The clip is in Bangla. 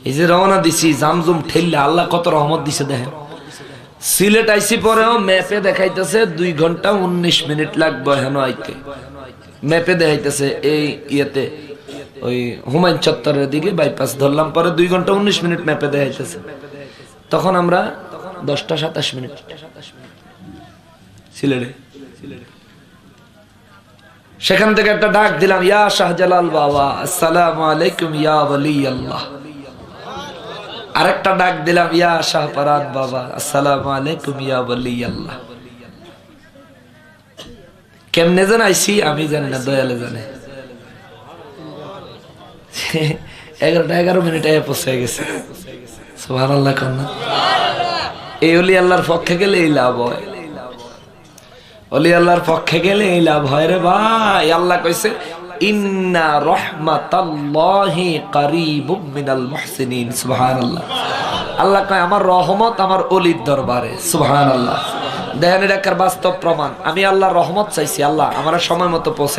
এই যে রওনা দিছি জামজুম ঠেললে আল্লাহ কত রহমত দিছে দেখেন। সিলেট আইসি পরেও ম্যাপে দেখাইতেছে 2 ঘন্টা 19 মিনিট লাগবে হেন আইতে, ম্যাপে দেখাইতেছে এই ইয়েতে ওই হুমায়ুন চত্বরের দিকে বাইপাস ধরলাম, পরে 2 ঘন্টা 19 মিনিট ম্যাপে দেখাইতেছে। তখন আমরা 10টা 27 মিনিট সিলেটে। সেখান থেকে একটা ডাক দিলাম, ইয়া শাহজালাল বাবা আসসালামু আলাইকুম ইয়া ওয়ালি আল্লাহ। আরেকটা ডাক দিলাম, ইয়া শাহপারান বাবা আসসালামু আলাইকুম ইয়া ওয়ালি আল্লাহ। কেমনে যেন আইছি আমি জানি না, দয়ালে জানে। 11 মিনিটে পৌঁছে গেছে। সুবহানাল্লাহ কন্যা। এই ওলি আল্লাহর পক্ষে গেলে এই লাভ হয়, ওলি আল্লাহর পক্ষে গেলে এই লাভ হয় রে ভাই। আল্লাহ কইছে ইন্না রাহমাতাল্লাহি কারীবুম মিনাল মুহসিনিন। সুবহানাল্লাহ। আল্লাহ কয় আমার রহমত আমার ওলির দরবারে। সুবহানাল্লাহ। দেখেন এটা কার বাস্তব প্রমাণ। আমি আল্লাহর রহমত চাইছি, আল্লাহ আমার সময় মতো পৌঁছে